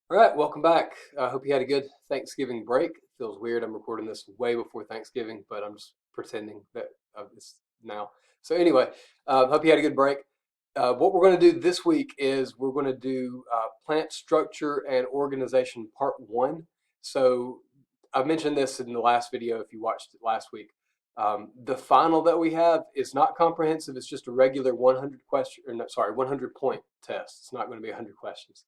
All right, welcome back. I hope you had a good Thanksgiving break. It feels weird. I'm recording this way before Thanksgiving, but I'm just pretending that it's now. So anyway, hope you had a good break. What we're going to do this week is we're going to do plant structure and organization part one. So I mentioned this in the last video if you watched it last week. The final that we have is not comprehensive. It's just a regular 100 question, or no, sorry, 100 point test. It's not going to be 100 questions.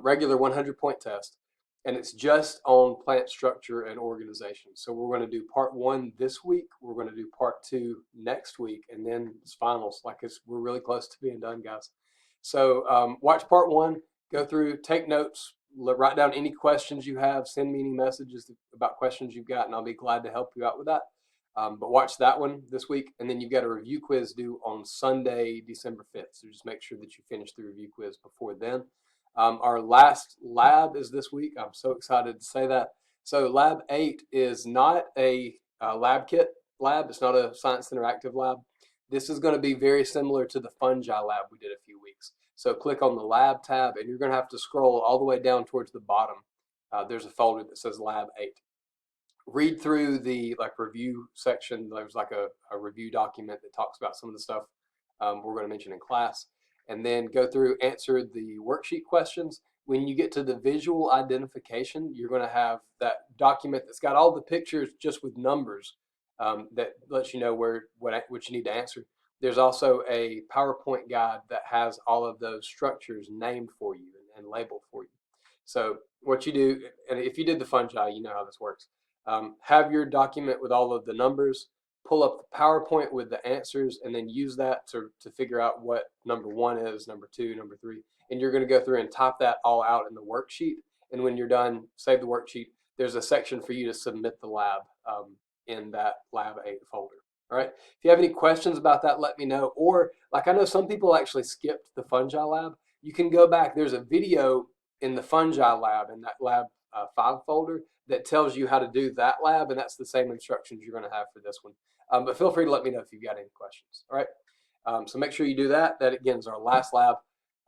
Regular 100-point test, and it's just on plant structure and organization. So we're going to do part one this week. We're going to do part two next week, and then it's finals. We're really close to being done, guys. So watch part one, go through, take notes, write down any questions you have, send me any messages about questions you've got, and I'll be glad to help you out with that. But watch that one this week, and then you've got a review quiz due on Sunday, December 5th. So just make sure that you finish the review quiz before then. Our last lab is this week. I'm so excited to say that. So lab 8 is not a lab kit lab. It's not a science interactive lab. This is going to be very similar to the fungi lab we did a few weeks. So click on the lab tab, and you're going to have to scroll all the way down towards the bottom. There's a folder that says lab 8. Read through the review section. There's a review document that talks about some of the stuff we're going to mention in class, and then go through, answer the worksheet questions. When you get to the visual identification, you're going to have that document that's got all the pictures just with numbers that lets you know what you need to answer. There's also a PowerPoint guide that has all of those structures named for you and labeled for you. So what you do, and if you did the fungi, you know how this works. Have your document with all of the numbers, pull up the PowerPoint with the answers, and then use that to figure out what number one is, number two, number three. And you're going to go through and type that all out in the worksheet. And when you're done, save the worksheet. There's a section for you to submit the lab in that Lab 8 folder. All right. If you have any questions about that, let me know. Or, I know some people actually skipped the fungi lab. You can go back. There's a video in the fungi lab, in that Lab 5 folder, that tells you how to do that lab, and that's the same instructions you're going to have for this one. But feel free to let me know if you've got any questions. All right. So make sure you do that. That, again, is our last lab.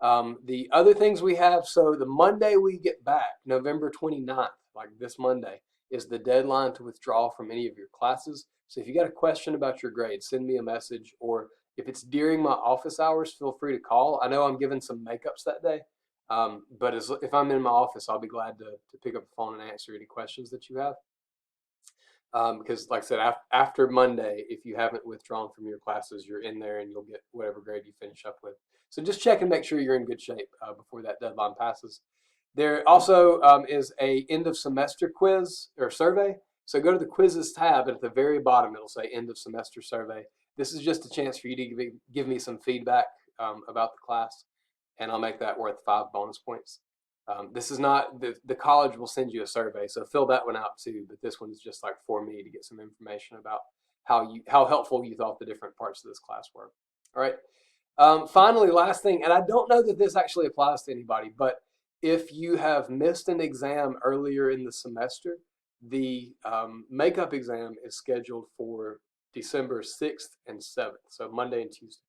The other things we have, so the Monday we get back, November 29th, like this Monday, is the deadline to withdraw from any of your classes. So if you got a question about your grade, send me a message, or if it's during my office hours, feel free to call. I know I'm giving some makeups that day, but if I'm in my office, I'll be glad to pick up the phone and answer any questions that you have. Because like I said, after Monday, if you haven't withdrawn from your classes, you're in there and you'll get whatever grade you finish up with. So just check and make sure you're in good shape before that deadline passes. There also is a end of semester quiz or survey. So go to the quizzes tab, and at the very bottom, it'll say end of semester survey. This is just a chance for you to give me some feedback about the class, and I'll make that worth 5 bonus points. This is not, the college will send you a survey, so fill that one out too, but this one is just for me to get some information about how helpful you thought the different parts of this class were. All right. Finally, last thing, and I don't know that this actually applies to anybody, but if you have missed an exam earlier in the semester, the makeup exam is scheduled for December 6th and 7th, so Monday and Tuesday.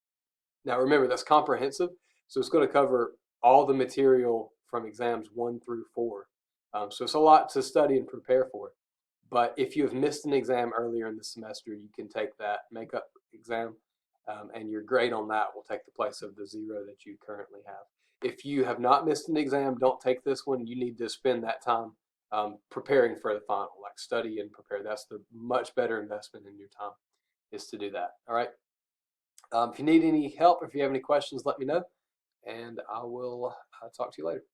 Now remember, that's comprehensive, so it's going to cover all the material from exams 1 through 4. So it's a lot to study and prepare for. But if you have missed an exam earlier in the semester, you can take that makeup exam, and your grade on that will take the place of the 0 that you currently have. If you have not missed an exam, don't take this one. You need to spend that time preparing for the final, study and prepare. That's the much better investment in your time, is to do that. All right. If you need any help, if you have any questions, let me know, and I will talk to you later.